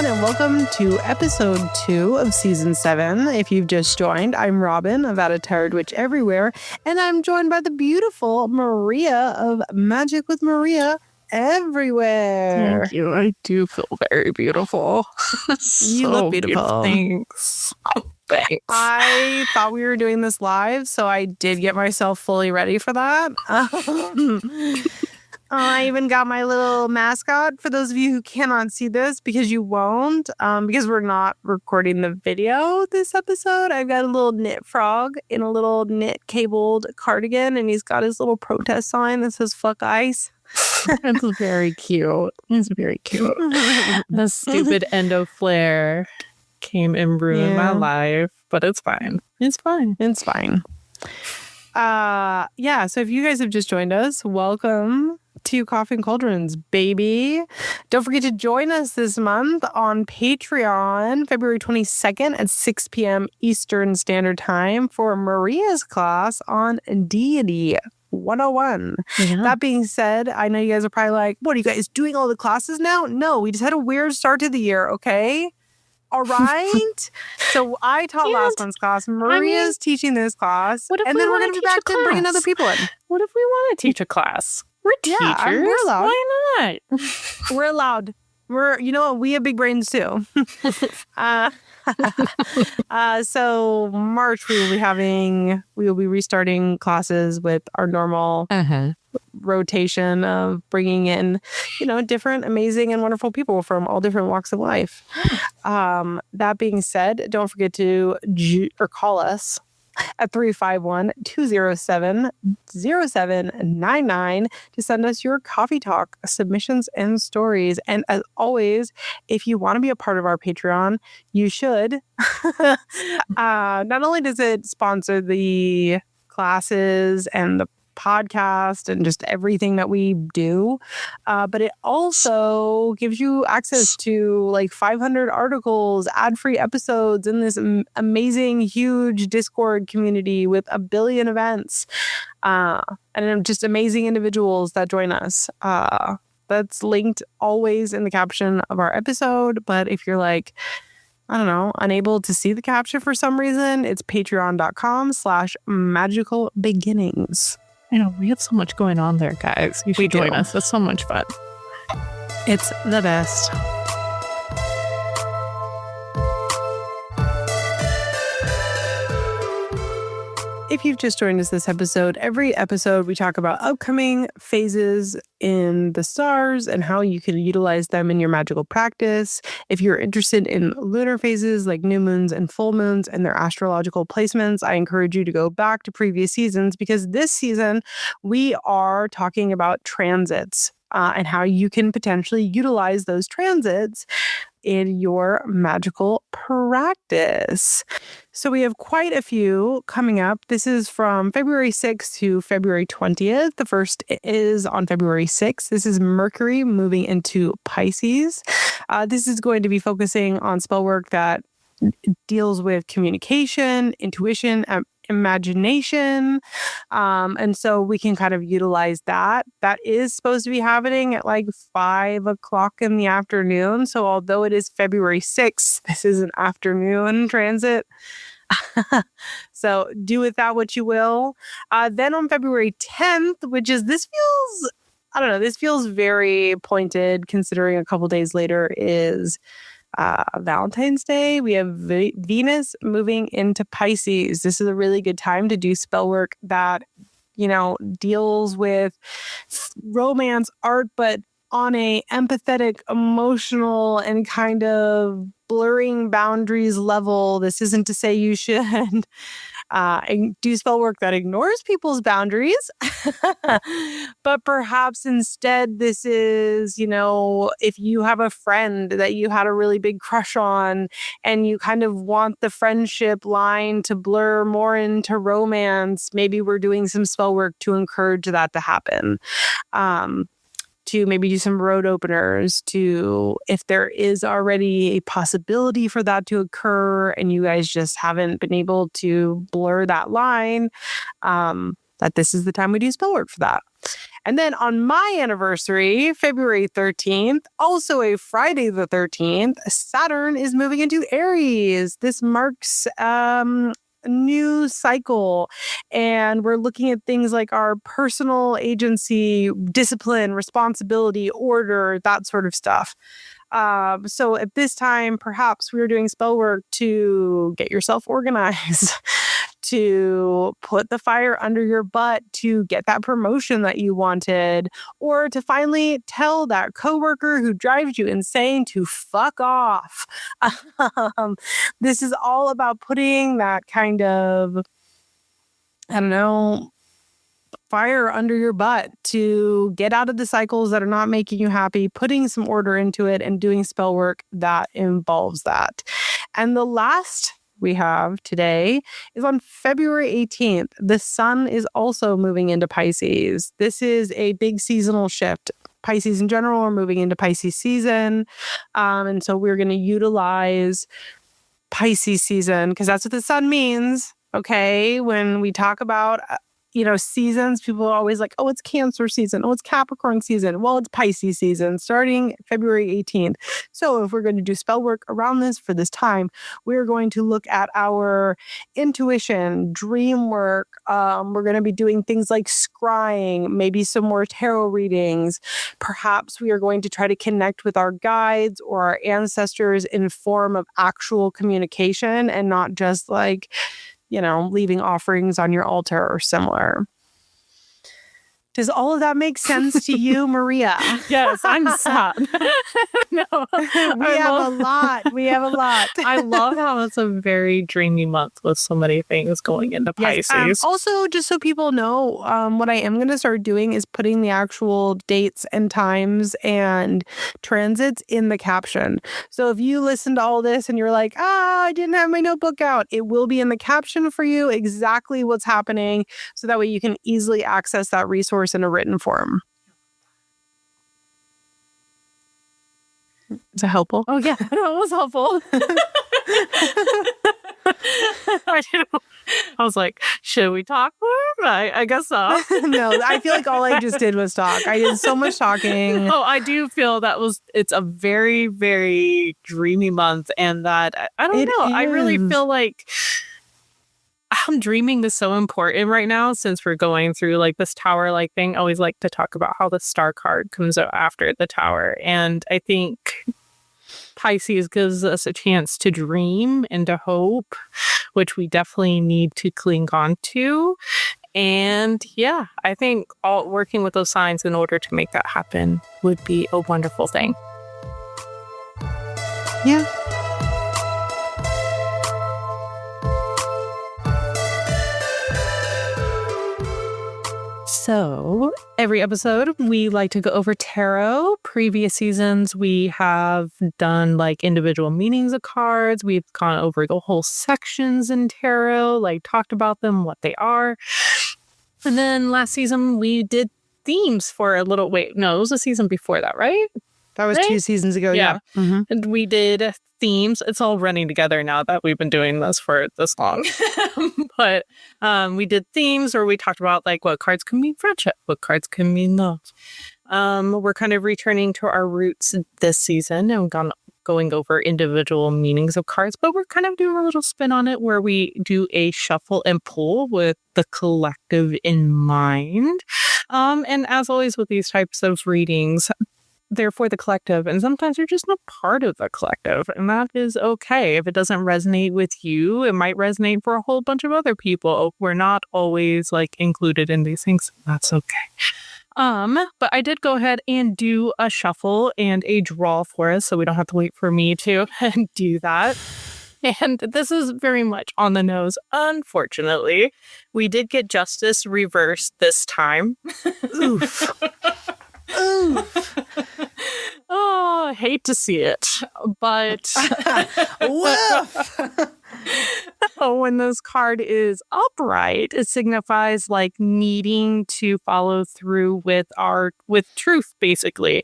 everyone, and welcome to episode 2 of season 7. If you've just joined, I'm Robyn of At a Tarot Witch Everywhere, and I'm joined by the beautiful Maria of Magic with Maria Everywhere. Thank you. I do feel very beautiful. You look beautiful. Thanks. Oh, thanks. I thought we were doing this live, so I did get myself fully ready for that. I even got my little mascot for those of you who cannot see this because you won't, because we're not recording the video this episode. I've got a little knit frog in a little knit cabled cardigan, and he's got his little protest sign that says "fuck ice." It's very cute. It's very cute. The stupid endo flare came and ruined my life, but it's fine. It's fine. It's fine. So if you guys have just joined us, welcome to Coffee and Cauldrons, baby. Don't forget to join us this month on Patreon, February 22nd at 6 p.m. Eastern Standard Time for Maria's class on Deity 101. Yeah. That being said, I know you guys are probably like, what, are you guys doing all the classes now? No, we just had a weird start to the year, okay? All right. So I taught last month's class. Maria's teaching this class. And then we're going to be back to bringing other people in. What if we want to teach a class? We're teachers. We're allowed. Why not? We're allowed. You know what? We have big brains too. So March we will be restarting classes with our normal rotation of bringing in, different, amazing, and wonderful people from all different walks of life. That being said, don't forget to call us at 351-207-0799 to send us your coffee talk submissions and stories. And as always, if you want to be a part of our Patreon, you should. Not only does it sponsor the classes and the podcast and just everything that we do, but it also gives you access to like 500 articles, ad-free episodes in this amazing huge Discord community with a billion events, and just amazing individuals that join us. That's linked always in the caption of our episode, but if you're like, I don't know, unable to see the caption for some reason, it's patreon.com/magicalbeginnings. I know, we have so much going on there, guys. You should join us. It's so much fun. It's the best. If you've just joined us this episode, every episode we talk about upcoming phases in the stars and how you can utilize them in your magical practice. If you're interested in lunar phases like new moons and full moons and their astrological placements, I encourage you to go back to previous seasons, because this season we are talking about transits and how you can potentially utilize those transits in your magical practice. So we have quite a few coming up. This is from February 6th to February 20th. The first is on February 6th. This is Mercury moving into Pisces. This is going to be focusing on spell work that deals with communication, intuition, imagination. And so we can kind of utilize that. That is supposed to be happening at like 5 o'clock in the afternoon. So although it is February 6th, this is an afternoon transit. So do with that what you will. Then on February 10th, this feels very pointed considering a couple days later is Valentine's Day. We have Venus moving into Pisces. This is a really good time to do spell work that, deals with romance, art, but on a empathetic, emotional, and kind of blurring boundaries level. This isn't to say you should do spell work that ignores people's boundaries, but perhaps instead this is, if you have a friend that you had a really big crush on and you kind of want the friendship line to blur more into romance, maybe we're doing some spell work to encourage that to happen. To maybe do some road openers, to if there is already a possibility for that to occur and you guys just haven't been able to blur that line, that this is the time we do spell work for that. And then on my anniversary, February 13th, also a Friday the 13th, Saturn is moving into Aries. This marks a new cycle, and we're looking at things like our personal agency, discipline, responsibility, order, that sort of stuff. So at this time, perhaps we were doing spell work to get yourself organized, to put the fire under your butt, to get that promotion that you wanted, or to finally tell that coworker who drives you insane to fuck off. This is all about putting that kind of, I don't know, fire under your butt to get out of the cycles that are not making you happy, putting some order into it, and doing spell work that involves that. And the last we have today is on February 18th. The sun is also moving into Pisces. This is a big seasonal shift. Pisces in general are moving into Pisces season. And so we're going to utilize Pisces season because that's what the sun means. Okay. When we talk about seasons, people are always like, oh, it's Cancer season. Oh, it's Capricorn season. Well, it's Pisces season starting February 18th. So if we're going to do spell work around this for this time, we're going to look at our intuition, dream work. We're going to be doing things like scrying, maybe some more tarot readings. Perhaps we are going to try to connect with our guides or our ancestors in form of actual communication and not just like, leaving offerings on your altar or similar. Does all of that make sense to you, Maria? Yes, I'm sad. No, we have a lot. I love how it's a very dreamy month with so many things going into Pisces. Yes, also, just so people know, what I am going to start doing is putting the actual dates and times and transits in the caption. So if you listen to all this and you're like, I didn't have my notebook out, it will be in the caption for you exactly what's happening. So that way you can easily access that resource in a written form. Is that helpful? Oh, yeah. No, it was helpful. I was like, should we talk more? I guess so. No, I feel like all I just did was talk. I did so much talking. Oh, I do feel it's a very, very dreamy month, and that, I don't know. I really feel like dreaming is so important right now since we're going through like this tower-like thing. I always like to talk about how the star card comes out after the tower. And I think Pisces gives us a chance to dream and to hope, which we definitely need to cling on to. And yeah, I think working with those signs in order to make that happen would be a wonderful thing. Yeah. So every episode, we like to go over tarot. Previous seasons, we have done like individual meanings of cards. We've gone over the whole sections in tarot, like talked about them, what they are. And then last season, we did themes for a little... Wait, no, it was a season before that, right? That was 2 seasons ago, yeah. Mm-hmm. And we did themes. It's all running together now that we've been doing this for this long. But we did themes, or we talked about like what cards can mean friendship, what cards can mean love. We're kind of returning to our roots this season and going over individual meanings of cards, but we're kind of doing a little spin on it where we do a shuffle and pull with the collective in mind. And as always with these types of readings, they're for the collective, and sometimes you're just not part of the collective, and that is okay. If it doesn't resonate with you, it might resonate for a whole bunch of other people. We're not always like included in these things. That's okay. But I did go ahead and do a shuffle and a draw for us, so we don't have to wait for me to do that. And this is very much on the nose, unfortunately. We did get justice reversed this time. Oof. Oof. Oh, I hate to see it, but when this card is upright, it signifies like needing to follow through with truth, basically.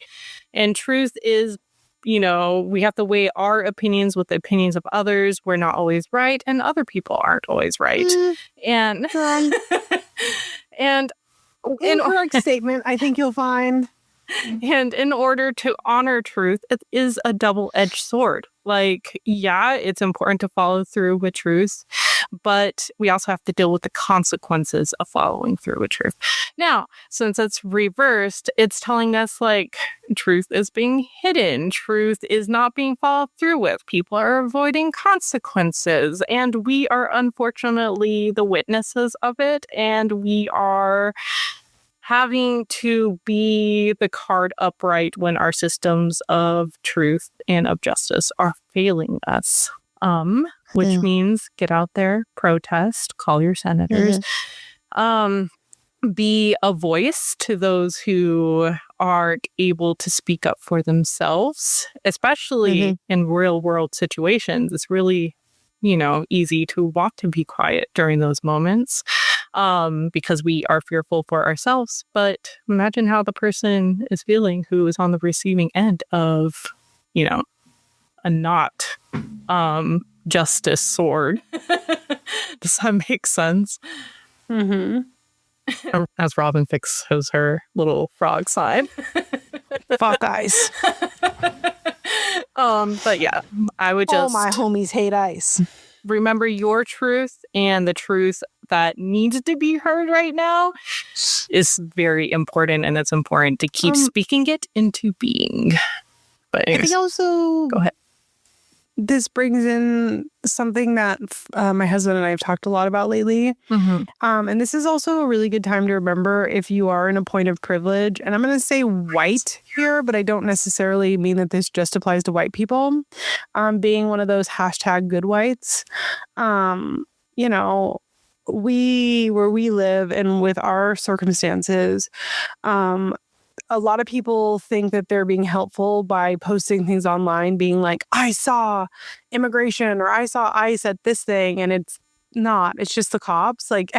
And truth is, we have to weigh our opinions with the opinions of others. We're not always right, and other people aren't always right. And incorrect statement, I think you'll find. And in order to honor truth, it is a double-edged sword. Like, yeah, it's important to follow through with truth, but we also have to deal with the consequences of following through with truth. Now, since it's reversed, it's telling us, like, truth is being hidden. Truth is not being followed through with. People are avoiding consequences. And we are unfortunately the witnesses of it. And we are having to be the card upright when our systems of truth and of justice are failing us. Which means get out there, protest, call your senators, be a voice to those who are able to speak up for themselves, especially in real world situations. It's really, easy to want to be quiet during those moments. Because we are fearful for ourselves. But imagine how the person is feeling who is on the receiving end of, a not justice sword. Does that make sense? As Robyn fixes her little frog sign. Fuck ice. But yeah, I would just... All my homies hate ice. Remember your truth, and the truth that needs to be heard right now is very important, and it's important to keep speaking it into being. But anyways, I think also go ahead. This brings in something that my husband and I have talked a lot about lately. And this is also a really good time to remember if you are in a point of privilege. And I'm going to say white here, but I don't necessarily mean that this just applies to white people. Being one of those hashtag good whites, where we live and with our circumstances, a lot of people think that they're being helpful by posting things online, being like, I saw immigration or I saw ICE at this thing. And it's not, it's just the cops. Like,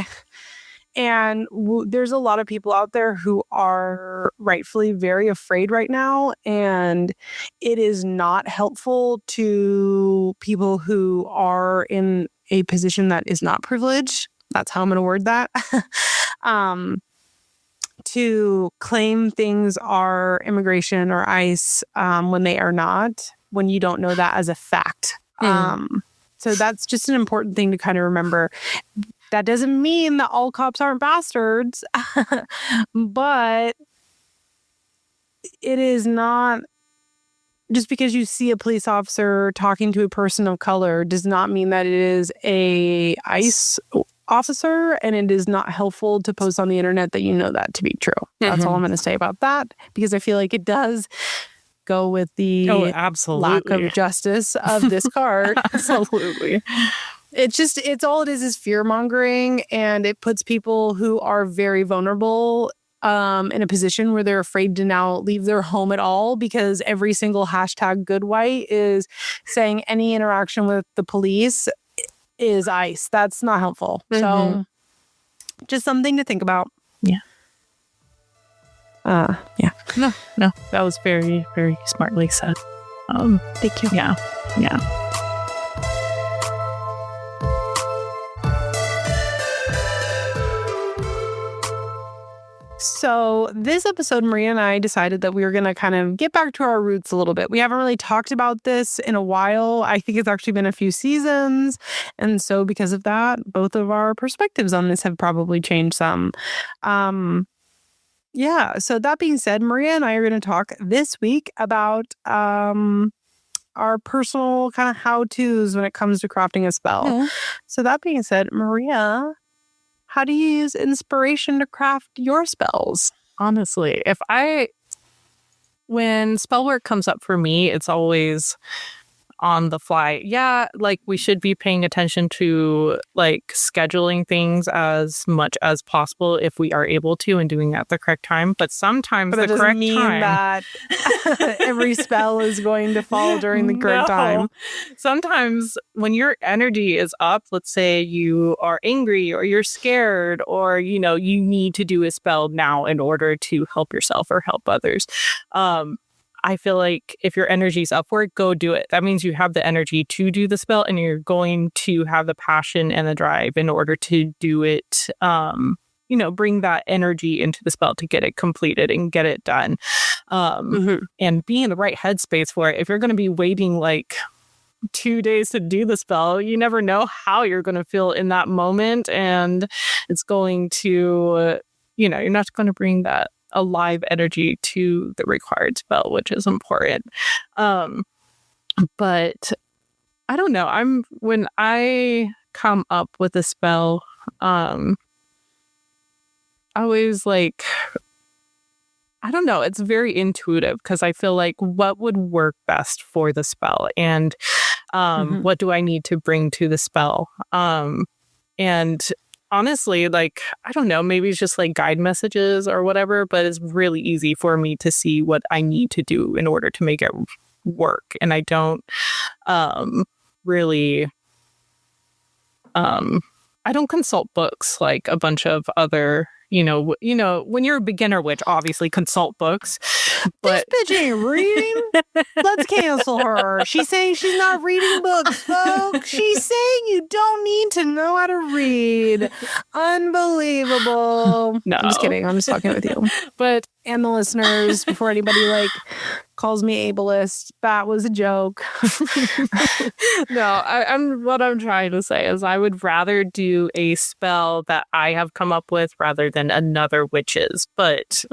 and there's a lot of people out there who are rightfully very afraid right now. And it is not helpful to people who are in a position that is not privileged. That's how I'm going to word that. To claim things are immigration or ICE when they are not, when you don't know that as a fact. So that's just an important thing to kind of remember. That doesn't mean that all cops aren't bastards, but it is not... Just because you see a police officer talking to a person of color does not mean that it is a ICE officer, and it is not helpful to post on the internet that you know that to be true. That's all I'm going to say about that, because I feel like it does go with the lack of justice of this card. Absolutely. It's all it is fear mongering, and it puts people who are very vulnerable in a position where they're afraid to now leave their home at all, because every single hashtag good white is saying any interaction with the police is ICE. That's not helpful. So just something to think about. Yeah. Yeah. No, that was very, very smartly said. Thank you. Yeah. So this episode, Maria and I decided that we were going to kind of get back to our roots a little bit. We haven't really talked about this in a while. I think it's actually been a few seasons. And so because of that, both of our perspectives on this have probably changed some. Yeah. So that being said, Maria and I are going to talk this week about our personal kind of how-tos when it comes to crafting a spell. So that being said, Maria, how do you use inspiration to craft your spells? Honestly, when spell work comes up for me, it's always on the fly. Yeah, like we should be paying attention to like scheduling things as much as possible if we are able to and doing it at the correct time. But sometimes the correct time that every spell is going to fall during the correct time. Sometimes when your energy is up, let's say you are angry or you're scared or you need to do a spell now in order to help yourself or help others. I feel like if your energy's upward, go do it. That means you have the energy to do the spell and you're going to have the passion and the drive in order to do it bring that energy into the spell to get it completed and get it done. And be in the right headspace for it. If you're going to be waiting like 2 days to do the spell, you never know how you're going to feel in that moment. And it's going to, you're not going to bring that alive energy to the required spell, which is important. But I don't know. When I come up with a spell, I always like, I don't know. It's very intuitive because I feel like what would work best for the spell and what do I need to bring to the spell? And honestly, like, I don't know, maybe it's just like guide messages or whatever, but it's really easy for me to see what I need to do in order to make it work. And I don't really, I don't consult books like a bunch of other, when you're a beginner witch, obviously consult books. But this bitch ain't reading. Let's cancel her. She's saying she's not reading books, folks. She's saying you don't need to know how to read. Unbelievable. No. I'm just kidding. I'm just fucking with you. But and the listeners, before anybody like calls me ableist, that was a joke. No, what I'm trying to say is I would rather do a spell that I have come up with rather than another witch's. But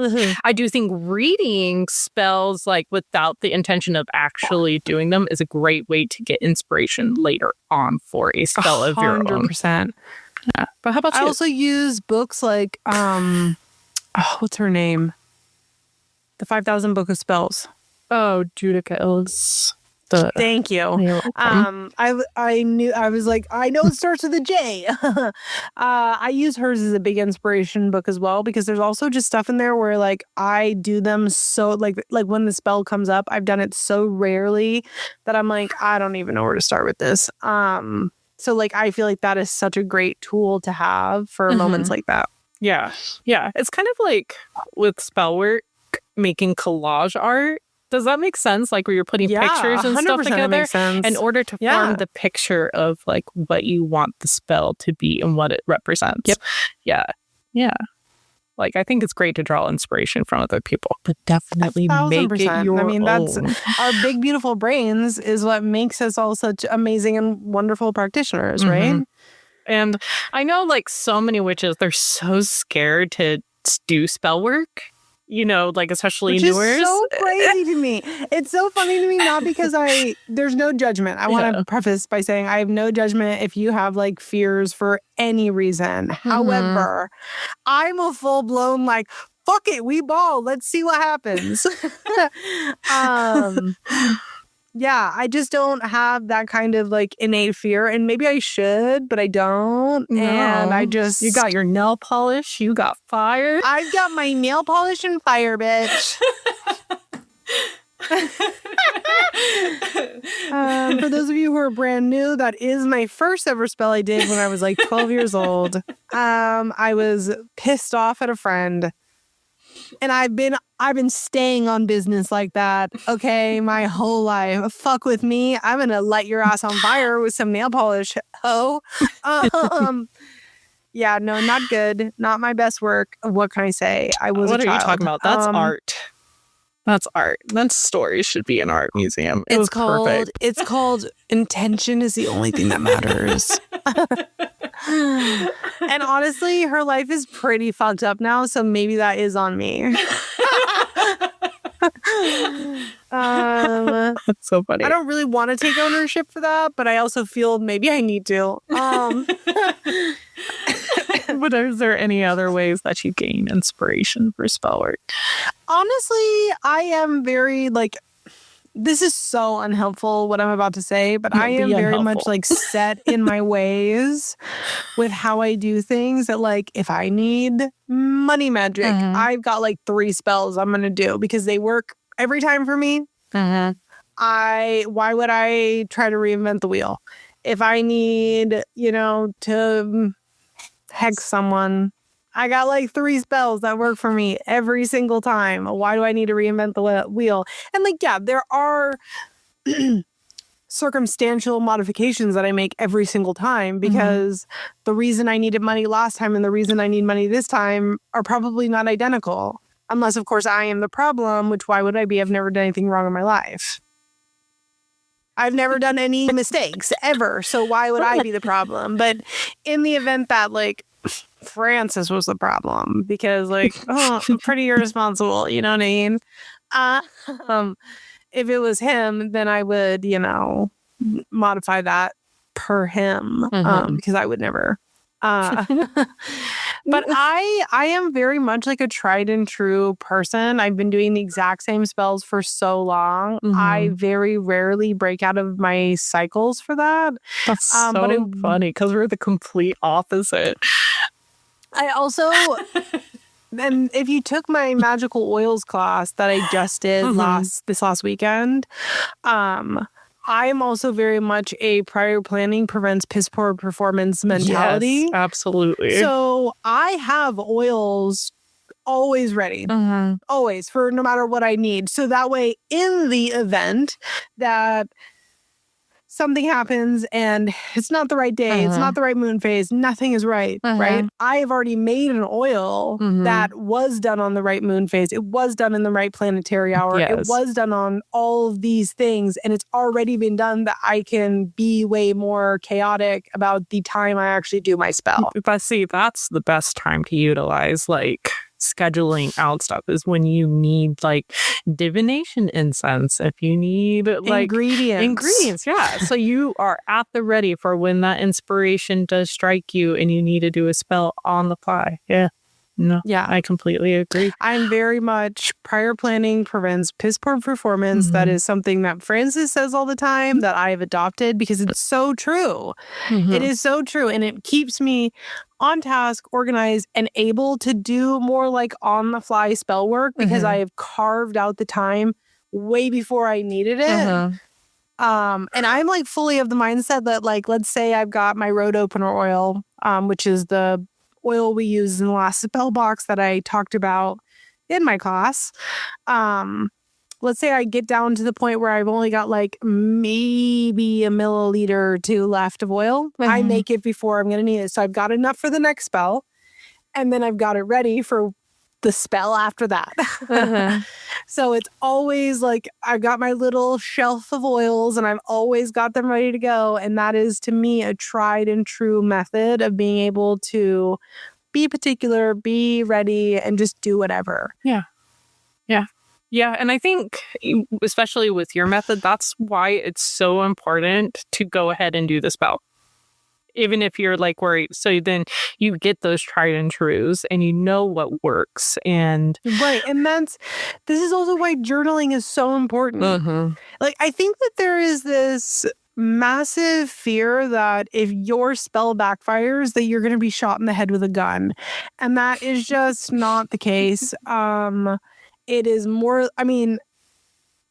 I do think reading spells like without the intention of actually doing them is a great way to get inspiration later on for a spell of your own. 100%. Yeah. But how about you? I also use books like what's her name? The 5,000 Book of Spells. Oh, Judica is Thank you. I knew, I was like, I know it starts with a J. I use hers as a big inspiration book as well, because there's also just stuff in there where like I do them so like when the spell comes up, I've done it so rarely that I'm like, I don't even know where to start with this. So like I feel like that is such a great tool to have for moments like that. Yeah. Yeah. It's kind of like with spell work, making collage art. Does that make sense? Like where you're putting pictures and stuff together in order to form the picture of like what you want the spell to be and what it represents. Yep. Yeah. Yeah. Like I think it's great to draw inspiration from other people, but definitely make it your own. That's our big beautiful brains is what makes us all such amazing and wonderful practitioners, right? And I know like so many witches, they're so scared to do spell work. Like especially newer. Which is so crazy to me. It's so funny to me, not because there's no judgment. I want to preface by saying I have no judgment if you have like fears for any reason. However, I'm a full blown like, fuck it, we ball. Let's see what happens. Yeah, I just don't have that kind of like innate fear, and maybe I should, but I don't. No. And I just... You got your nail polish, you got fire. I've got my nail polish and fire, bitch. For those of you who are brand new, that is my first ever spell I did when I was like 12 years old. I was pissed off at a friend. And I've been staying on business like that, okay, my whole life. Fuck with me. I'm going to light your ass on fire with some nail polish. Yeah, no, not good. Not my best work. What can I say? I was What a child. Are you talking about? That's art. That's art. That story should be an art museum. It's called intention is the only thing that matters. And honestly, her life is pretty fucked up now, so maybe that is on me. That's so funny. I don't really want to take ownership for that, but I also feel maybe I need to. But is there any other ways that you gain inspiration for spell work? Honestly, I am very like, this is so unhelpful what I'm about to say, but I am very much like set in my ways with how I do things, that like if I need money magic, I've got like 3 spells I'm going to do because they work every time for me. Why would I try to reinvent the wheel? If I need, to hex someone, I got like 3 spells that work for me every single time. Why do I need to reinvent the wheel? And like, yeah, there are circumstantial modifications that I make every single time, because the reason I needed money last time and the reason I need money this time are probably not identical. Unless, of course, I am the problem, which why would I be? I've never done anything wrong in my life. I've never done any mistakes ever. So why would I be the problem? But in the event that like Francis was the problem, because like, oh, I'm pretty irresponsible, you know what I mean? If it was him, then I would, modify that per him, because I would never. But I am very much like a tried and true person. I've been doing the exact same spells for so long. I very rarely break out of my cycles for that. That's so funny because we're the complete opposite. I also, and if you took my magical oils class that I just did this last weekend, I am also very much a prior planning prevents piss poor performance mentality. Yes, absolutely. So I have oils always ready, always, for no matter what I need. So that way, in the event that something happens and it's not the right day, it's not the right moon phase, nothing is right, right? I have already made an oil that was done on the right moon phase. It was done in the right planetary hour. Yes. It was done on all of these things, and it's already been done that I can be way more chaotic about the time I actually do my spell. But see, that's the best time to utilize like scheduling out stuff is when you need like divination incense, if you need like ingredients, yeah. So you are at the ready for when that inspiration does strike you and you need to do a spell on the fly. Yeah, I completely agree. I'm very much prior planning prevents piss poor performance. That is something that Francis says all the time that I've adopted because it's so true. It is so true, and it keeps me on task, organized, and able to do more like on the fly spell work because I have carved out the time way before I needed it. And I'm like fully of the mindset that, like, let's say I've got my road opener oil, which is the oil we use in the last spell box that I talked about in my class. Let's say I get down to the point where I've only got like maybe a milliliter or two left of oil. I make it before I'm going to need it. So I've got enough for the next spell, and then I've got it ready for the spell after that. So it's always like I've got my little shelf of oils and I've always got them ready to go. And that is, to me, a tried and true method of being able to be particular, be ready, and just do whatever. Yeah, and I think, especially with your method, that's why it's so important to go ahead and do the spell. Even if you're like worried. So then you get those tried and trues and you know what works. And right. And this is also why journaling is so important. Like, I think that there is this massive fear that if your spell backfires, that you're going to be shot in the head with a gun. And that is just not the case. It is more, I mean,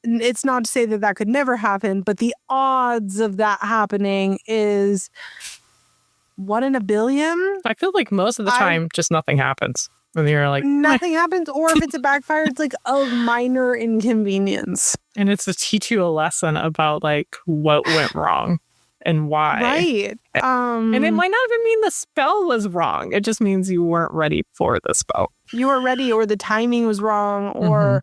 it's not to say that that could never happen, but the odds of that happening is 1 in a billion. I feel like most of the time, just nothing happens. And you're like, nothing happens. Or if it's a backfire, it's like a minor inconvenience. And it's to teach you a lesson about like what went wrong and why. Right. And it might not even mean the spell was wrong. It just means you weren't ready for the spell. You weren't ready, or the timing was wrong, or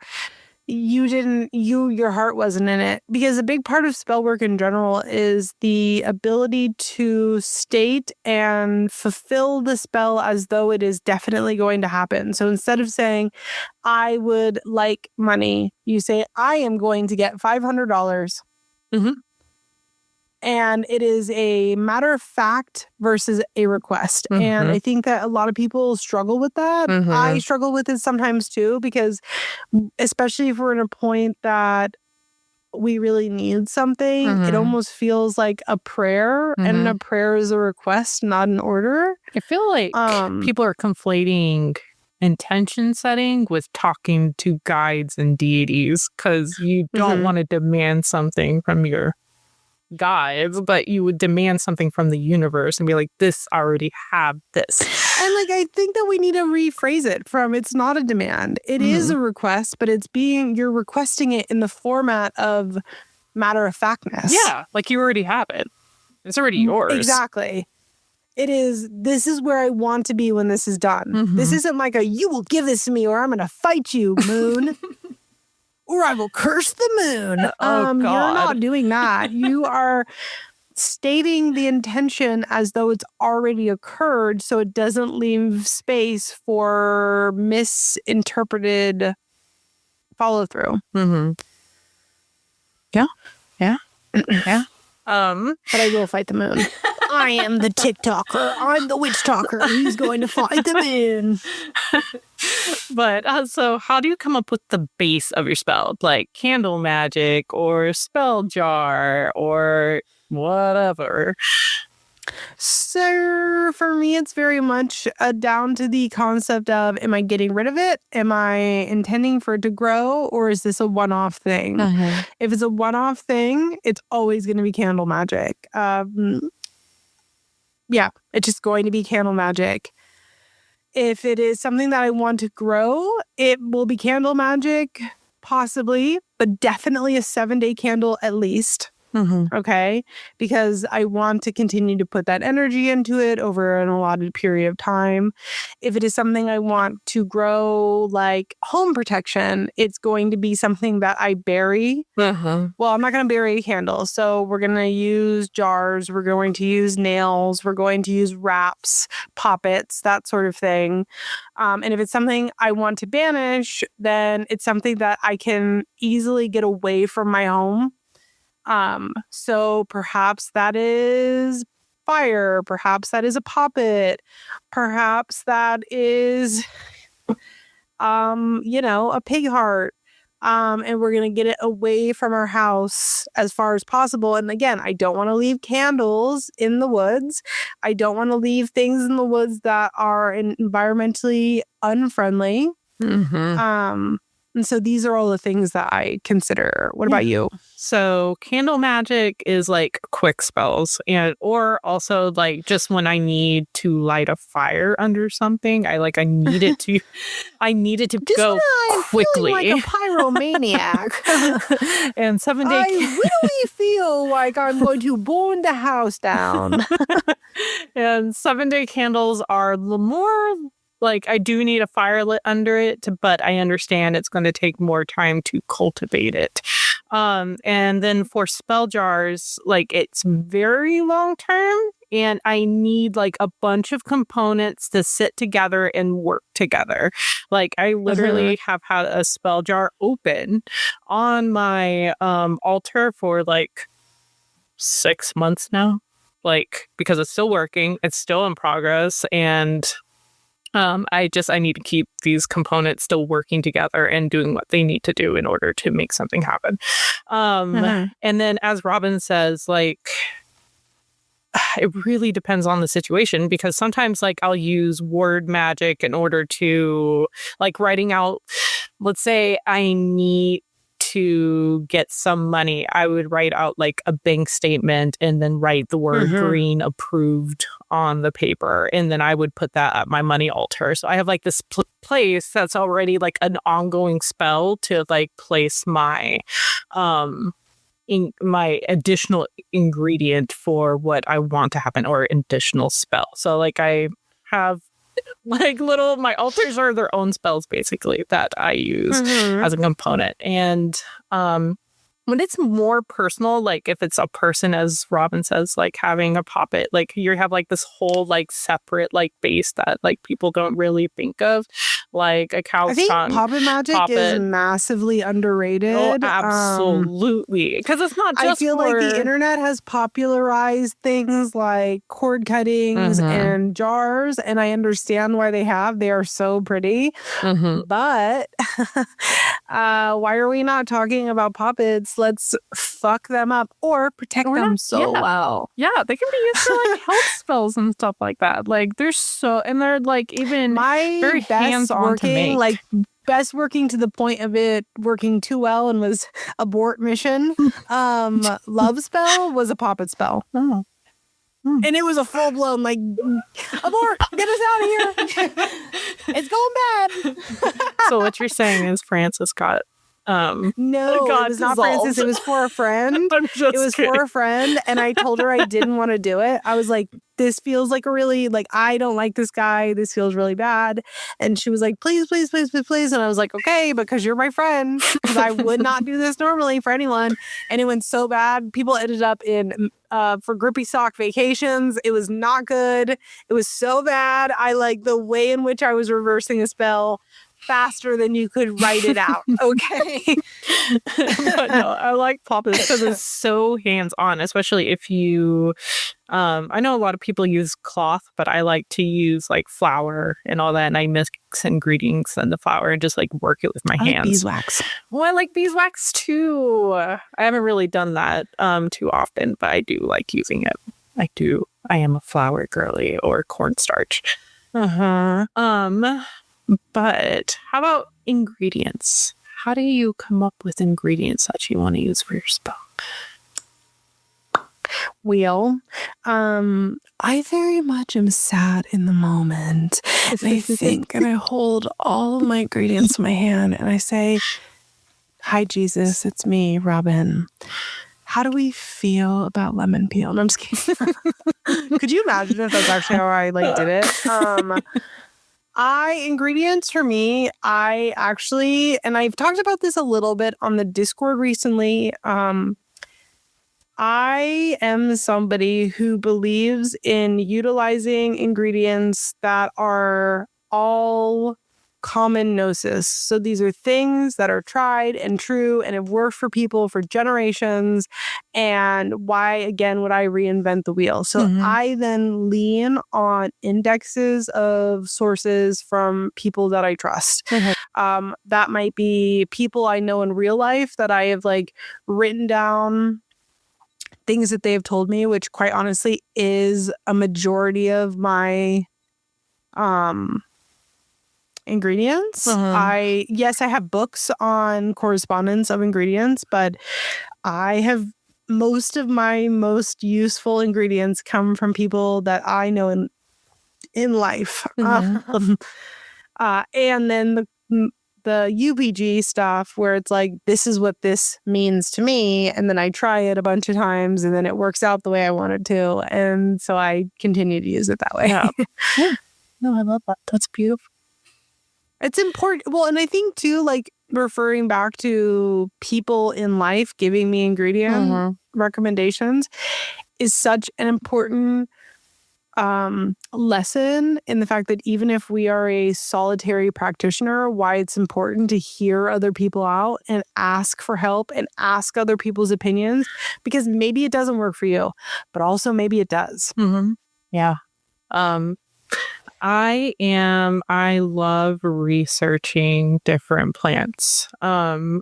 your heart wasn't in it. Because a big part of spell work in general is the ability to state and fulfill the spell as though it is definitely going to happen. So instead of saying, I would like money, you say, I am going to get $500. And it is a matter of fact versus a request. And I think that a lot of people struggle with that. I struggle with it sometimes too, because especially if we're in a point that we really need something, it almost feels like a prayer, and a prayer is a request, not an order. I feel like people are conflating intention setting with talking to guides and deities, because you don't want to demand something from your guides, but you would demand something from the universe and be like, this already have this. And like, I think that we need to rephrase it from, it's not a demand. It is a request, but you're requesting it in the format of matter of factness. Yeah, like you already have it. It's already yours. Exactly. This is where I want to be when this is done. This isn't like you will give this to me or I'm going to fight you, moon. Or I will curse the moon. Oh, God. You're not doing that. You are stating the intention as though it's already occurred, so it doesn't leave space for misinterpreted follow through. Yeah. Yeah. But I will fight the moon. I am the TikToker. I'm the witch talker. Who's going to fight the moon? But so how do you come up with the base of your spell? Like candle magic or spell jar or whatever? So for me, it's very much down to the concept of, am I getting rid of it? Am I intending for it to grow? Or is this a one-off thing? If it's a one-off thing, it's always going to be candle magic. Yeah, it's just going to be candle magic. If it is something that I want to grow, it will be candle magic, possibly, but definitely a 7-day candle at least. Okay, because I want to continue to put that energy into it over an allotted period of time. If it is something I want to grow, like home protection, it's going to be something that I bury. Well, I'm not going to bury a candle, so we're going to use jars, we're going to use nails, we're going to use wraps, poppets, that sort of thing. And if it's something I want to banish, then it's something that I can easily get away from my home. So perhaps that is fire, perhaps that is a poppet, perhaps that is, a pig heart. And we're going to get it away from our house as far as possible. And again, I don't want to leave candles in the woods. I don't want to leave things in the woods that are environmentally unfriendly. And so these are all the things that I consider. What about you? So candle magic is like quick spells, or also like just when I need to light a fire under something. I need it to just go quickly. Like a pyromaniac. And 7 day. I really feel like I'm going to burn the house down. And 7-day candles are the more. Like, I do need a fire lit under it, but I understand it's going to take more time to cultivate it. And then for spell jars, like, it's very long term, and I need, like, a bunch of components to sit together and work together. Like, I literally have had a spell jar open on my altar for, like, 6 months now. Like, because it's still working, it's still in progress, and... I need to keep these components still working together and doing what they need to do in order to make something happen. And then, as Robyn says, like, it really depends on the situation, because sometimes, like, I'll use word magic in order to, like, writing out, let's say I need to get some money, I would write out like a bank statement and then write the word green approved on the paper, and then I would put that at my money altar. So I have like this place that's already like an ongoing spell to like place my my additional ingredient for what I want to happen, or additional spell. So like I have like my altars are their own spells basically that I use as a component. And when it's more personal, like if it's a person, as Robyn says, like having a poppet, like you have like this whole like separate like base that like people don't really think of, like a cow's tongue. Poppet magic is massively underrated. Oh, absolutely. Because it's not just I feel like the internet has popularized things like cord cuttings and jars, and I understand why they have. They are so pretty. But why are we not talking about poppets? Let's fuck them up or protect them well. Yeah, they can be used for like health spells and stuff like that. Like they're like even very hands-on to make. Like best working to the point of it working too well and was abort mission. Love spell was a poppet spell. And it was a full-blown, like, abort, get us out of here. It's going bad. So what you're saying is Francis got No, it was not Francis. It was for a friend. It was kidding. for a friend. And I told her I didn't want to do it. I was like, this feels like a really, like, I don't like this guy. This feels really bad. And she was like, please, please, please, please, please. And I was like, okay, because you're my friend. Because I would not do this normally for anyone. And it went so bad. People ended up in for grippy sock vacations. It was not good. It was so bad. I like the way in which I was reversing a spell faster than you could write it out. Okay. But no, I like popping because it's so hands-on, especially if you I know a lot of people use cloth, but I like to use like flour and all that, and I mix ingredients in the flour and just like work it with my hands. Like beeswax. Well, I like beeswax too. I haven't really done that too often, but I do like using it. I do. I am a flour girly or cornstarch. But how about ingredients? How do you come up with ingredients that you want to use for your spell? Wheel. I very much am sad in the moment. And I think and I hold all of my ingredients in my hand and I say, hi, Jesus, it's me, Robyn. How do we feel about lemon peel? No, I'm just kidding. Could you imagine if that's actually how I like did it? Ingredients for me, I actually, and I've talked about this a little bit on the Discord recently. I am somebody who believes in utilizing ingredients that are all common gnosis. So these are things that are tried and true and have worked for people for generations. And why, again, would I reinvent the wheel? So I then lean on indexes of sources from people that I trust. That might be people I know in real life that I have like written down things that they have told me, which quite honestly is a majority of my ingredients. I have books on correspondence of ingredients, but I have most of my most useful ingredients come from people that I know in life. And then the UPG stuff where it's like, this is what this means to me. And then I try it a bunch of times and then it works out the way I want it to. And so I continue to use it that way. Yeah. No, I love that. That's beautiful. It's important. Well, and I think too, like referring back to people in life giving me ingredient recommendations is such an important lesson in the fact that even if we are a solitary practitioner, why it's important to hear other people out and ask for help and ask other people's opinions, because maybe it doesn't work for you, but also maybe it does. Yeah. I love researching different plants. And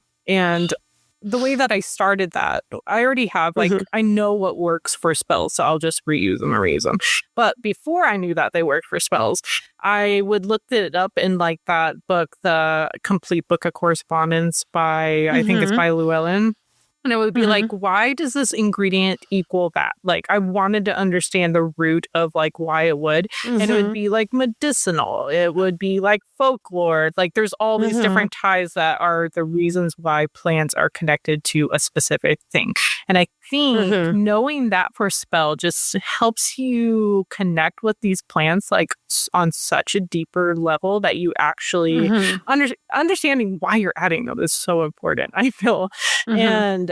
the way that I started that, I already have, like, I know what works for spells, so I'll just reuse them and reuse them. But before I knew that they worked for spells, I would look it up in, like, that book, The Complete Book of Correspondence by, I think it's by Llewellyn. And it would be like, why does this ingredient equal that? Like, I wanted to understand the root of like why it would. And it would be like medicinal. It would be like folklore. Like, there's all these different ties that are the reasons why plants are connected to a specific thing. And I think knowing that for a spell just helps you connect with these plants like on such a deeper level that you actually understanding why you're adding them is so important, I feel. And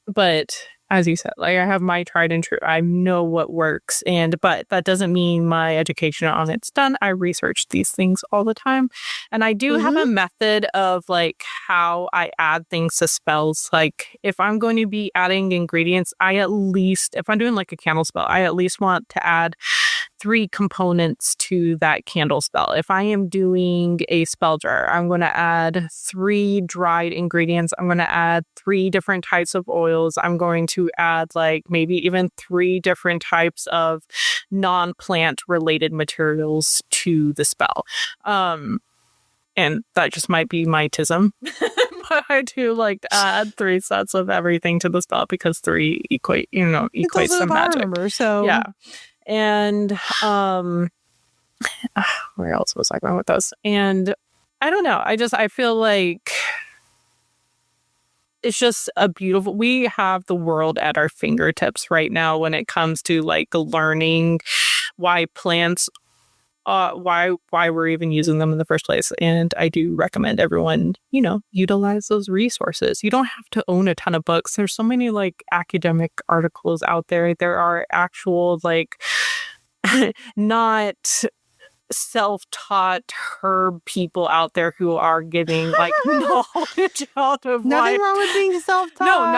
but as you said, like, I have my tried and true. I know what works, but that doesn't mean my education on it's done. I research these things all the time, and I do have a method of like how I add things to spells. Like, if I'm going to be adding ingredients, if I'm doing like a candle spell, I at least want to add 3 components to that candle spell. If I am doing a spell jar, I'm going to add 3 dried ingredients. I'm going to add 3 different types of oils. I'm going to add like maybe even 3 different types of non-plant related materials to the spell. And that just might be my tism. But I do like to add 3 sets of everything to the spell because 3 equates to magic. Number, so yeah. And where else was I going with this? And I don't know. I feel like it's just a beautiful, we have the world at our fingertips right now when it comes to like learning why plants, why we're even using them in the first place. And I do recommend everyone, utilize those resources. You don't have to own a ton of books. There's so many like academic articles out there. There are actual like not self-taught herb people out there who are giving like knowledge out of Nothing wrong with being self-taught. No,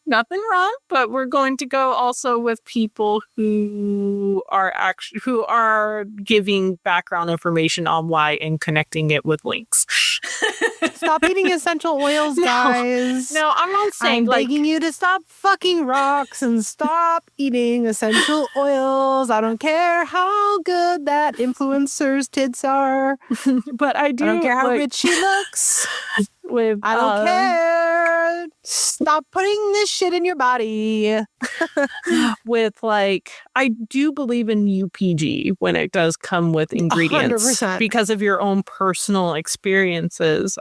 nothing wrong. But we're going to go also with people who are giving background information on why and connecting it with links. Stop eating essential oils, guys. No, I'm not saying I'm begging you to stop fucking rocks and stop eating essential oils. I don't care how good that influencer's tits are. But I don't care how rich she looks. I don't care. Stop putting this shit in your body. With like, I do believe in UPG when it does come with ingredients 100%. Because of your own personal experiences.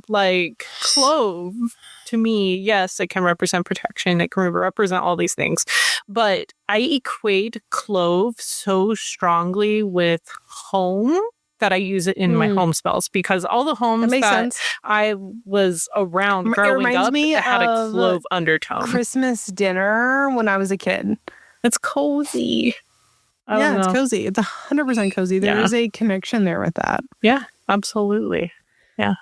Like clove, to me, yes, it can represent protection. It can represent all these things. But I equate clove so strongly with home that I use it in my home spells, because all the homes that I was around growing up had a clove undertone. Christmas dinner when I was a kid. It's cozy. It's cozy. It's 100% cozy. There is a connection there with that. Yeah, absolutely. Yeah.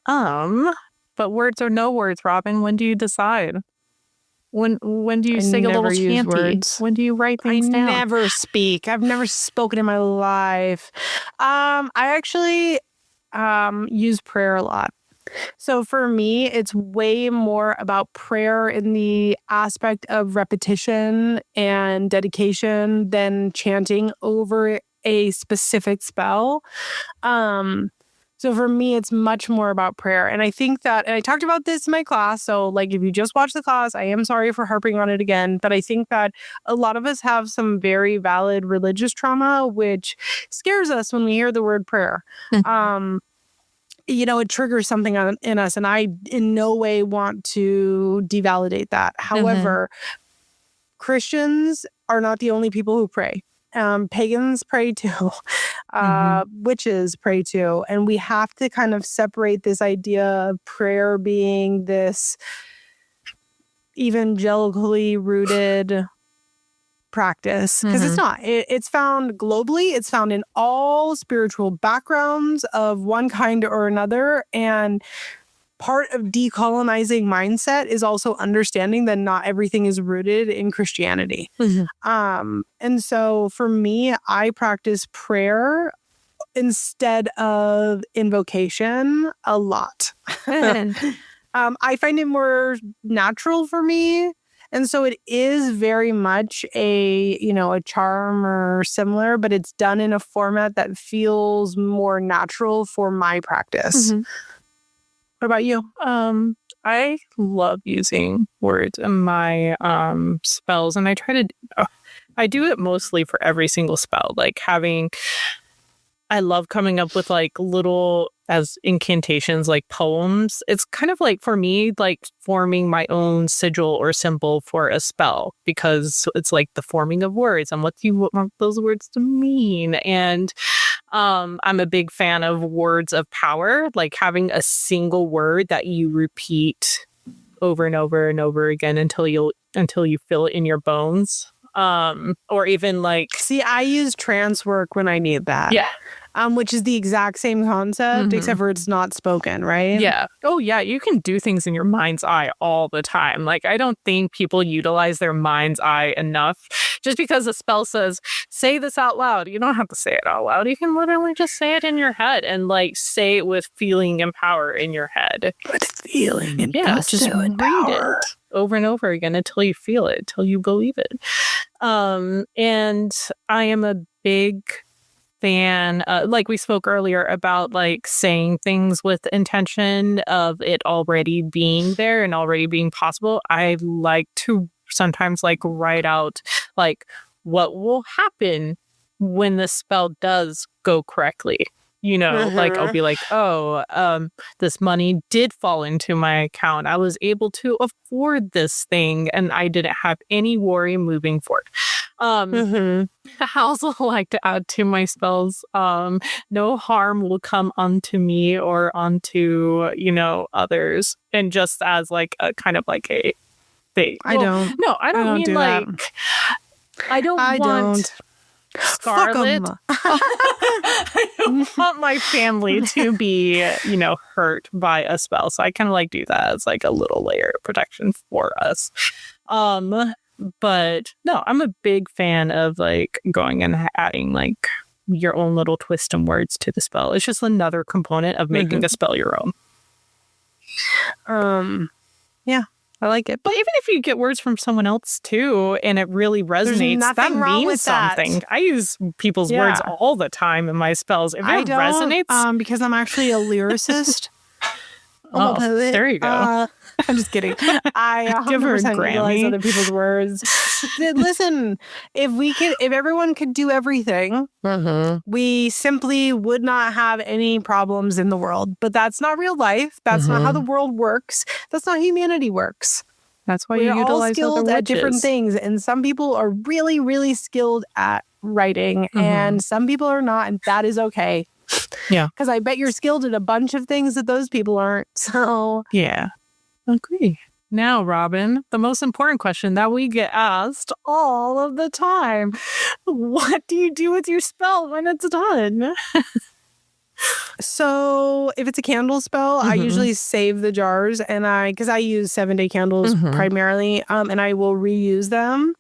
But words or no words, Robyn, when do you decide? When do you sing a little chanty? Words. When do you write things down? I never speak. I've never spoken in my life. I actually use prayer a lot. So for me, it's way more about prayer in the aspect of repetition and dedication than chanting over a specific spell. So for me, it's much more about prayer. And I think that, and I talked about this in my class, so like if you just watch the class, I am sorry for harping on it again, but I think that a lot of us have some very valid religious trauma, which scares us when we hear the word prayer. It triggers something in us, and I in no way want to devalidate that. However, Christians are not the only people who pray. Pagans pray too. Witches pray too. And we have to kind of separate this idea of prayer being this evangelically rooted practice, because it's not. It's found globally. It's found in all spiritual backgrounds of one kind or another. And part of decolonizing mindset is also understanding that not everything is rooted in Christianity. And so for me, I practice prayer instead of invocation a lot. I find it more natural for me. And so it is very much a charm or similar, but it's done in a format that feels more natural for my practice. What about you? I love using words in my spells, and I do it mostly for every single spell. Like I love coming up with like little as incantations, like poems. It's kind of like for me, like forming my own sigil or symbol for a spell, because it's like the forming of words and what do you want those words to mean. And I'm a big fan of words of power, like having a single word that you repeat over and over and over again until you feel it in your bones. Or even like... See, I use trance work when I need that. Yeah. Which is the exact same concept, except for it's not spoken, right? Yeah. Oh, yeah. You can do things in your mind's eye all the time. Like, I don't think people utilize their mind's eye enough. Just because a spell says, say this out loud, you don't have to say it out loud. You can literally just say it in your head and, like, say it with feeling and power in your head. With feeling and just read power. it over and over again until you feel it, until you believe it. And I am a big fan, like we spoke earlier about like saying things with intention of it already being there and already being possible. I like to sometimes like write out like what will happen when the spell does go correctly. You know, like I'll be like, this money did fall into my account. I was able to afford this thing and I didn't have any worry moving forward. I also like to add to my spells, no harm will come unto me or onto, others. And just as like a kind of like a thing. I don't. No, I don't mean do like, that. I don't want Scarlet. I don't want my family to be, hurt by a spell. So I kind of like do that as like a little layer of protection for us. But no, I'm a big fan of like going and adding like your own little twist and words to the spell. It's just another component of making a spell your own. Yeah. I like it. But even if you get words from someone else too, and it really resonates, that means something. I use people's words all the time in my spells. If it resonates, because I'm actually a lyricist. There you go. I'm just kidding. I 100% utilize other people's words. Listen, if everyone could do everything, we simply would not have any problems in the world. But that's not real life. That's not how the world works. That's not how humanity works. That's why we're you utilize all skilled at different things, and some people are really, really skilled at writing, and some people are not, and that is okay. Yeah, because I bet you're skilled at a bunch of things that those people aren't. So yeah. Agree. Now, Robyn, the most important question that we get asked all of the time. What do you do with your spell when it's done? So if it's a candle spell, I usually save the jars, and because I use 7-day candles primarily, and I will reuse them,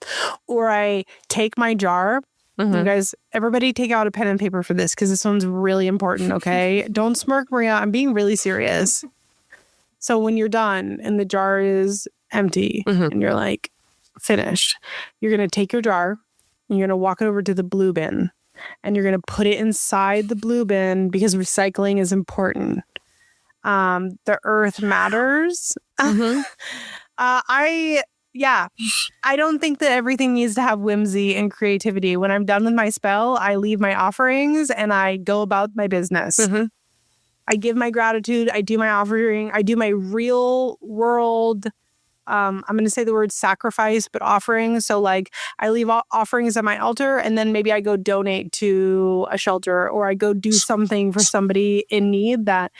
or I take my jar. You guys, everybody take out a pen and paper for this, because this one's really important, okay? Don't smirk, Maria. I'm being really serious. So when you're done and the jar is empty and you're like finished, you're going to take your jar and you're going to walk it over to the blue bin, and you're going to put it inside the blue bin, because recycling is important. The earth matters. I don't think that everything needs to have whimsy and creativity. When I'm done with my spell, I leave my offerings and I go about my business. I give my gratitude. I do my offering. I do my real world, I'm going to say the word sacrifice, but offering. So like I leave offerings at my altar, and then maybe I go donate to a shelter, or I go do something for somebody in need that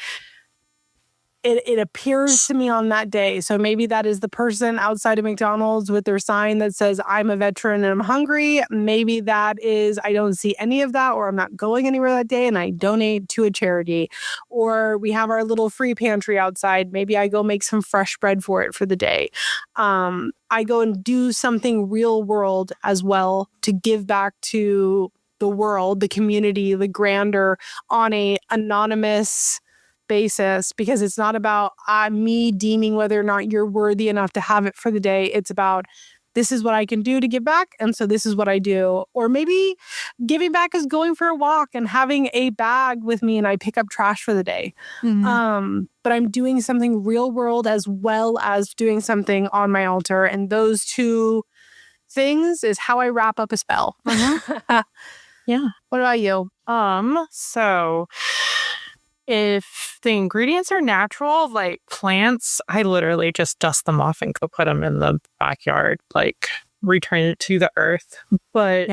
it appears to me on that day. So maybe that is the person outside of McDonald's with their sign that says, I'm a veteran and I'm hungry. Maybe that is, I don't see any of that, or I'm not going anywhere that day and I donate to a charity. Or we have our little free pantry outside. Maybe I go make some fresh bread for it for the day. I go and do something real world as well to give back to the world, the community, the grander, on a anonymous basis, because it's not about me deeming whether or not you're worthy enough to have it for the day. It's about, this is what I can do to give back, and so this is what I do. Or maybe giving back is going for a walk and having a bag with me and I pick up trash for the day. But I'm doing something real world as well as doing something on my altar, and those two things is how I wrap up a spell. Yeah. What about you? So if the ingredients are natural, like plants, I literally just dust them off and go put them in the backyard, like return it to the earth. But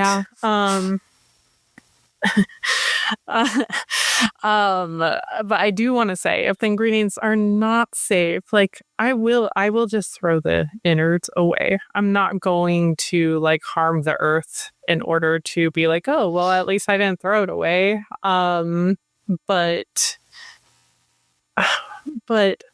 but I do want to say, if the ingredients are not safe, like I will just throw the innards away. I'm not going to like harm the earth in order to be like, oh, well, at least I didn't throw it away. But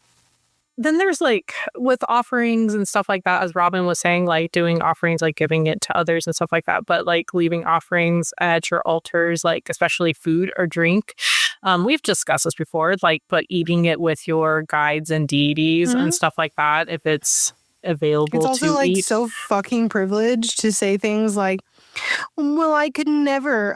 then there's like with offerings and stuff like that, as Robyn was saying, like doing offerings, like giving it to others and stuff like that. But like leaving offerings at your altars, like especially food or drink. We've discussed this before, like, but eating it with your guides and deities and stuff like that, if it's available to eat. It's also like so fucking privileged to say things like, well, I could never.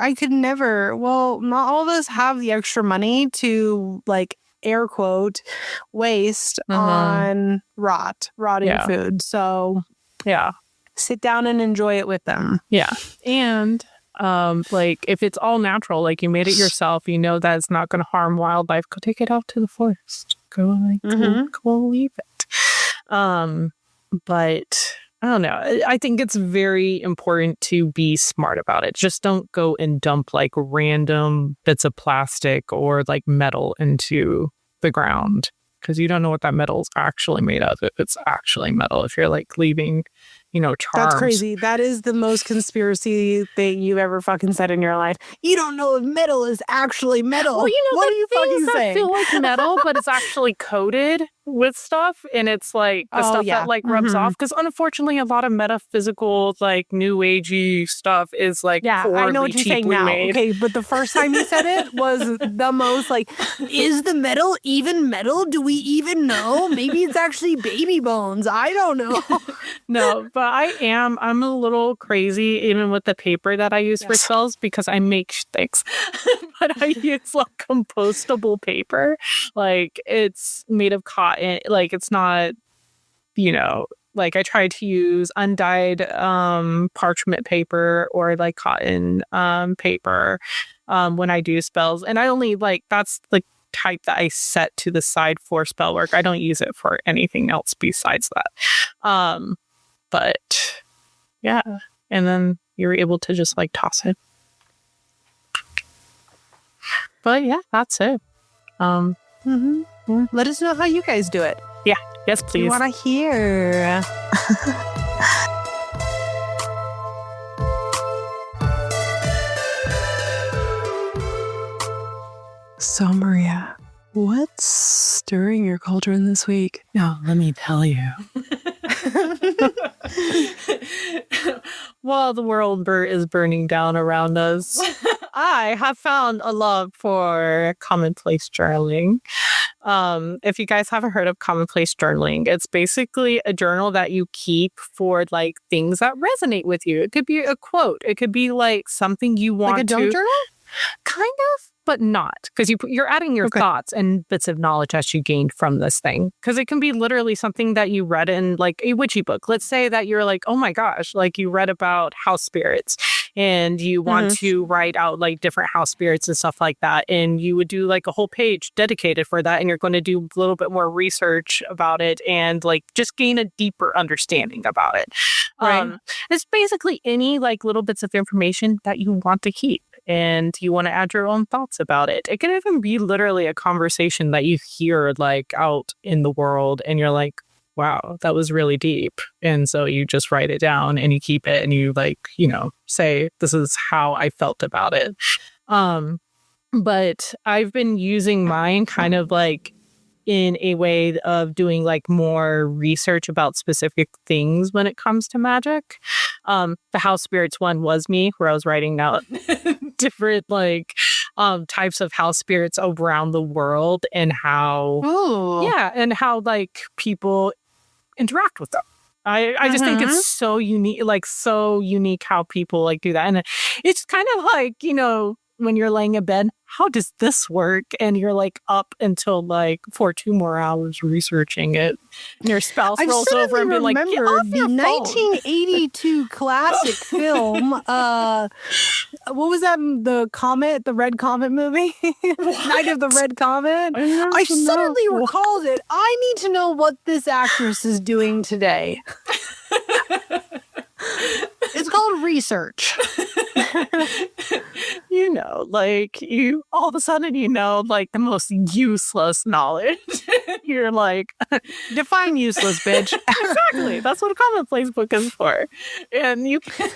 Well, not all of us have the extra money to like, air quote, waste on rotting food. So yeah, sit down and enjoy it with them. Yeah. And Like if it's all natural, like you made it yourself, you know that it's not going to harm wildlife, go take it out to the forest. Go leave it. But I don't know. I think it's very important to be smart about it. Just don't go and dump like random bits of plastic or like metal into the ground, because you don't know what that metal is actually made of. If it's actually metal, if you're like leaving, charms. That's crazy. That is the most conspiracy thing you've ever fucking said in your life. You don't know if metal is actually metal. Well, what are you fucking that saying? Feel like metal, but it's actually coated with stuff, and it's like the stuff that like rubs off. Because unfortunately, a lot of metaphysical, like new agey stuff is like I know what you're saying now. Made. Okay, but the first time you said it was the most like, is the metal even metal? Do we even know? Maybe it's actually baby bones. I don't know. No, but I'm a little crazy even with the paper that I use for spells, because I make things. But I use like compostable paper. Like it's made of cotton. Like it's not, like I tried to use undyed parchment paper or like cotton paper when I do spells. And I only that's the type that I set to the side for spell work. I don't use it for anything else besides that. But yeah, and then you're able to just like toss it. But yeah, that's it. Let us know how you guys do it. Yeah, yes, please. We want to hear. So, Maria, what's stirring your cauldron this week? Oh, let me tell you. While the world is burning down around us, I have found a love for commonplace journaling. If you guys haven't heard of commonplace journaling, it's basically a journal that you keep for like things that resonate with you. It could be a quote. It could be like something you want like a junk journal? Kind of, but not, because you're adding your thoughts and bits of knowledge that you gained from this thing. Because it can be literally something that you read in like a witchy book. Let's say that you're like, oh my gosh, like you read about house spirits and you want to write out like different house spirits and stuff like that. And you would do like a whole page dedicated for that. And you're going to do a little bit more research about it and like just gain a deeper understanding about it. Right. It's basically any like little bits of information that you want to keep. And you want to add your own thoughts about it. It can even be literally a conversation that you hear like out in the world and you're like, wow, that was really deep. And so you just write it down and you keep it and you like, say, this is how I felt about it. But I've been using mine kind of like in a way of doing like more research about specific things when it comes to magic. The house spirits one was me, where I was writing out different like types of house spirits around the world and how and how like people interact with them. I just think it's so unique how people like do that. And it's kind of like, when you're laying in bed, how does this work? And you're like up until like for 2 more hours researching it. And your spouse rolls over and be like, get off your phone. 1982 classic film. What was that? The Red Comet movie? Night of the Red Comet? I suddenly recalled it. I need to know what this actress is doing today. It's called research. Like you all of a sudden, like the most useless knowledge. You're like, define useless, bitch. Exactly. That's what a commonplace book is for. And you can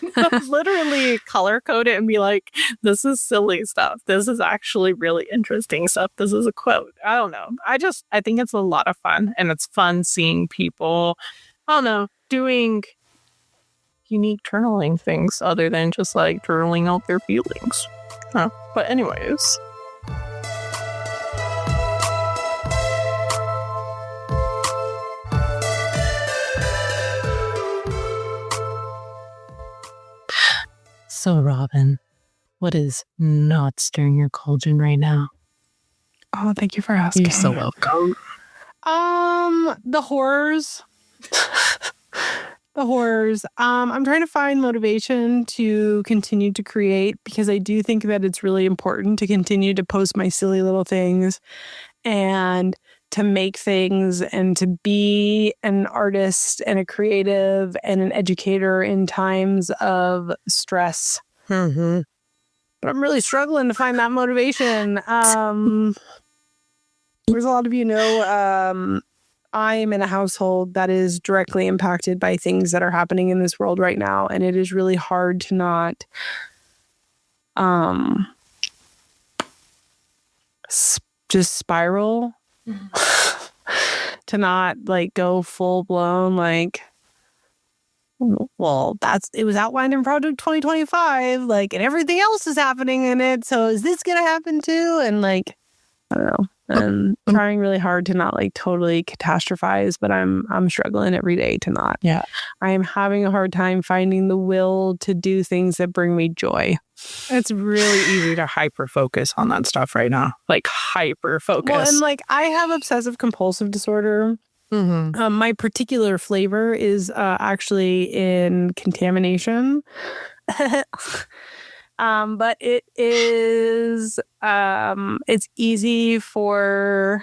literally color code it and be like, this is silly stuff. This is actually really interesting stuff. This is a quote. I don't know. I think it's a lot of fun. And it's fun seeing people, doing unique journaling things other than just like journaling out their feelings. But anyways. So Robyn, what is not stirring your cauldron right now? Oh, thank you for asking. You're so welcome. The horrors the horrors. I'm trying to find motivation to continue to create because I do think that it's really important to continue to post my silly little things and to make things and to be an artist and a creative and an educator in times of stress. Mm-hmm. But I'm really struggling to find that motivation. There's a lot of you know, I am in a household that is directly impacted by things that are happening in this world right now. And it is really hard to not just spiral, to not like go full blown, like, well, it was outlined in Project 2025, like, and everything else is happening in it. So is this going to happen too? And like, I don't know. And trying really hard to not like totally catastrophize, but I'm struggling every day to not. Yeah. I am having a hard time finding the will to do things that bring me joy. It's really easy to hyper focus on that stuff right now. Like hyper focus. Well, and like I have obsessive compulsive disorder. Mm-hmm. My particular flavor is actually in contamination. But it is, it's easy for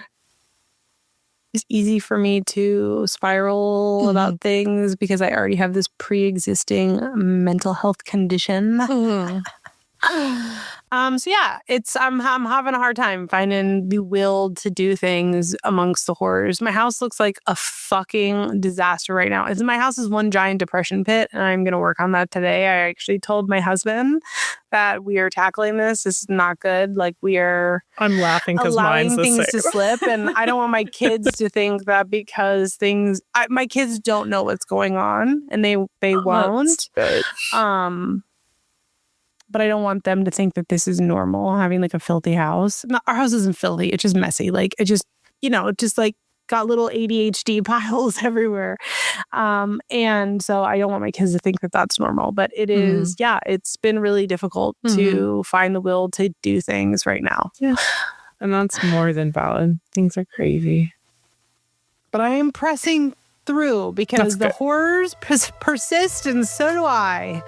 me to spiral about things because I already have this pre-existing mental health condition. So yeah, I'm having a hard time finding the will to do things amongst the horrors. My house looks like a fucking disaster right now. My house is one giant depression pit, and I'm gonna work on that today. I actually told my husband that we are tackling this. This is not good. Like I'm laughing because mine's allowing the things same. to slip, and I don't want my kids to think that because my kids don't know what's going on, and they won't. But I don't want them to think that this is normal, having like a filthy house. Our house isn't filthy. It's just messy. Like it just like got little ADHD piles everywhere. And so I don't want my kids to think that that's normal. But it is, it's been really difficult to find the will to do things right now. Yeah. And that's more than valid. Things are crazy. But I am pressing through because the horrors persist, and so do I.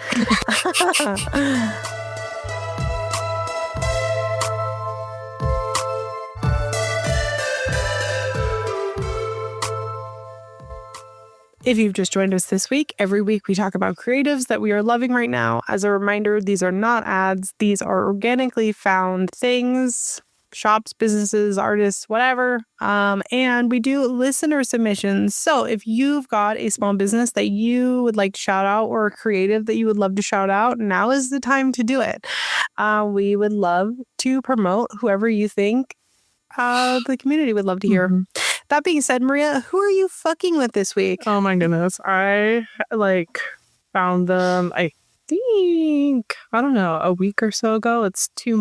If you've just joined us this week, every week we talk about creatives that we are loving right now. As a reminder, these are not ads. These are organically found things, shops, businesses, artists, whatever. And we do listener submissions. So if you've got a small business that you would like to shout out or a creative that you would love to shout out, now is the time to do it. We would love to promote whoever you think the community would love to hear. That being said, Maria, who are you fucking with this week? Oh my goodness. I found them, I think, I don't know, a week or so ago. It's two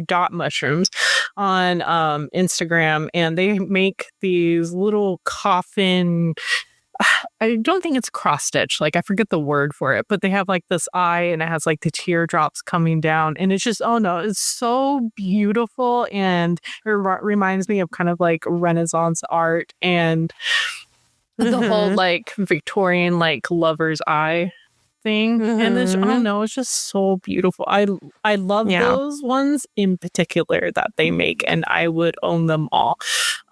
dot mushrooms on Instagram, and they make these little coffin. I don't think it's cross stitch. Like I forget the word for it, but they have like this eye and it has like the teardrops coming down, and it's just, oh no, it's so beautiful. And it reminds me of kind of like Renaissance art and the whole like Victorian like lover's eye thing. And it's, I don't know, it's just so beautiful. I love those ones in particular that they make, and I would own them all.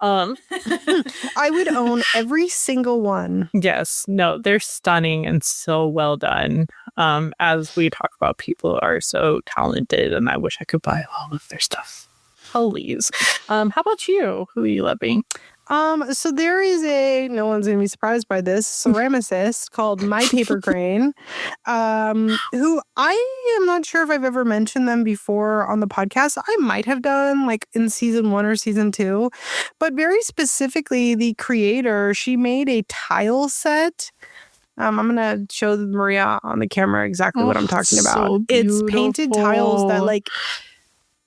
I would own every single one. Yes, no, they're stunning and so well done. As we talk about, people are so talented, and I wish I could buy all of their stuff. Please. How about you? Who are you loving? So there is no one's going to be surprised by this, ceramicist called My Paper Crane, who I am not sure if I've ever mentioned them before on the podcast. I might have done like in season 1 or season 2, but very specifically the creator, she made a tile set. I'm going to show Maria on the camera exactly what I'm talking about. So it's painted tiles that like,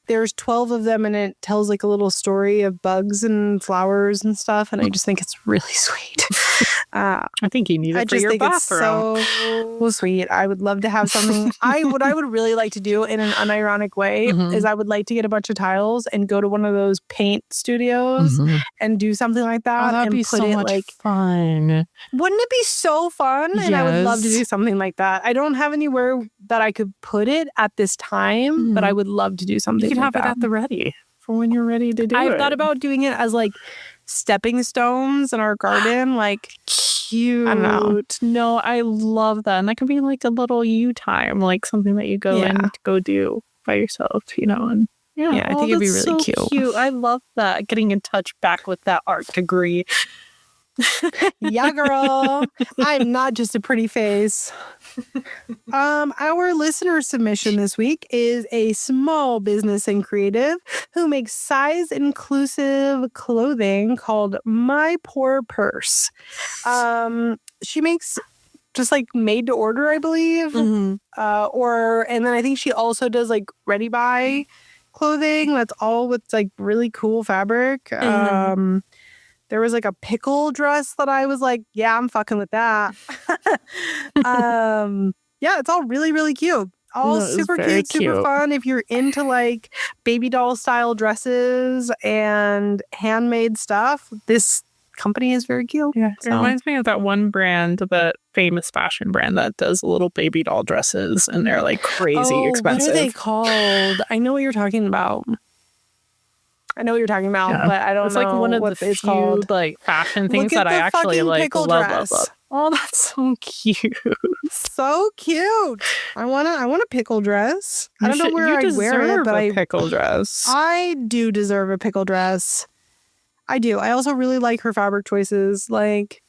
there's 12 of them, and it tells like a little story of bugs and flowers and stuff. And I just think it's really sweet. I think you need it for just your think bathroom. It's so sweet. I would love to have something. What I would really like to do in an unironic way is I would like to get a bunch of tiles and go to one of those paint studios and do something like that. That'd and be put so it much like fun. Wouldn't it be so fun? And I would love to do something like that. I don't have anywhere that I could put it at this time, but I would love to do something. You can like have it at the ready for when you're ready to do it. I've thought about doing it as like stepping stones in our garden, like cute. I don't know. No, I love that. And that could be like a little you time, like something that you go in to go do by yourself, you know. And yeah, I think it'd be really cute. I love that. Getting in touch back with that art degree. Yeah, girl. I'm not just a pretty face. Our listener submission this week is a small business and creative who makes size inclusive clothing called My Poor Purse. She makes just like made to order, I believe. And then I think she also does like ready buy clothing that's all with like really cool fabric. There was like a pickle dress that I was like, yeah, I'm fucking with that. Yeah, it's all really, really cute. All super cute, super fun. If you're into like baby doll style dresses and handmade stuff, this company is very cute. Yeah, it reminds me of that one brand, that famous fashion brand that does little baby doll dresses, and they're like crazy expensive. What are they called? I know what you're talking about. But I don't know. It's like one of the few like fashion things that I actually like love. Oh, that's so cute. So cute. I want a pickle dress. I don't know where I'd wear it, but I pickle dress. I do deserve a pickle dress. I do. I also really like her fabric choices. Like,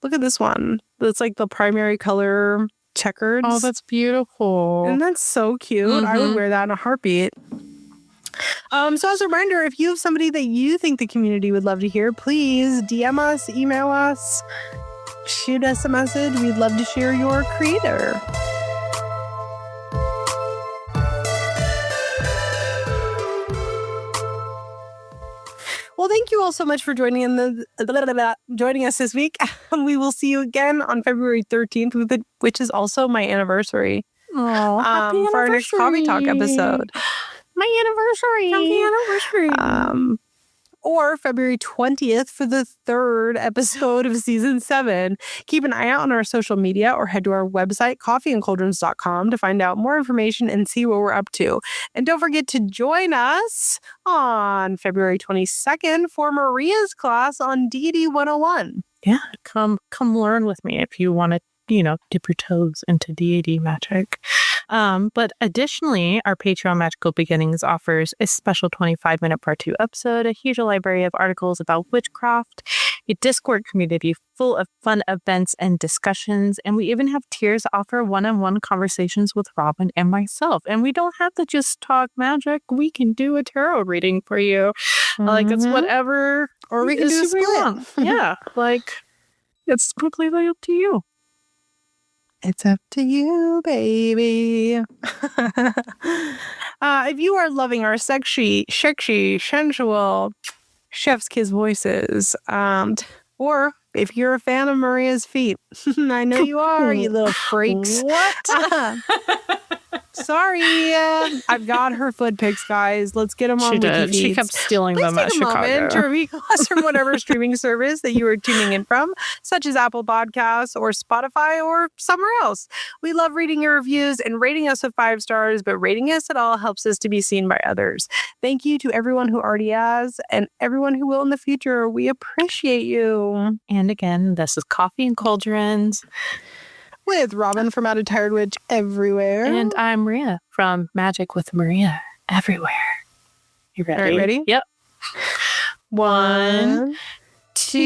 look at this one. It's like the primary color checkered. Oh, that's beautiful. And that's so cute. I would wear that in a heartbeat. So as a reminder, if you have somebody that you think the community would love to hear, please DM us, email us, shoot us a message. We'd love to share your creator. Well, thank you all so much for joining us this week. We will see you again on February 13th, which is also my anniversary. Oh, happy anniversary. For our next Coffee Talk episode. My anniversary. Happy anniversary. Or February 20th for the 3rd episode of season 7. Keep an eye out on our social media or head to our website, coffeeandcauldrons.com, to find out more information and see what we're up to. And don't forget to join us on February 22nd for Maria's class on Deity 101. Yeah, come learn with me if you want to, dip your toes into deity magic. But additionally, our Patreon Magical Beginnings offers a special 25-minute part 2 episode, a huge library of articles about witchcraft, a Discord community full of fun events and discussions, and we even have tiers that offer one-on-one conversations with Robyn and myself. And we don't have to just talk magic. We can do a tarot reading for you. Like, it's whatever. Or we can do a split. Yeah, like, it's completely up to you. It's up to you, baby. If you are loving our sexy, sensual chef's kiss voices, or if you're a fan of Maria's feet, I know you are, you little freaks. What? Sorry, I've got her foot pics, guys. Let's get them on Wiki She kept stealing them at Chicago. Please take a moment to review us from whatever streaming service that you are tuning in from, such as Apple Podcasts or Spotify or somewhere else. We love reading your reviews and rating us with 5 stars, but rating us at all helps us to be seen by others. Thank you to everyone who already has and everyone who will in the future. We appreciate you. And again, this is Coffee and Cauldrons with Robyn from Out of Tired Witch Everywhere. And I'm Maria from Magic with Maria Everywhere. You ready? All right, ready? Yep. 1, 2,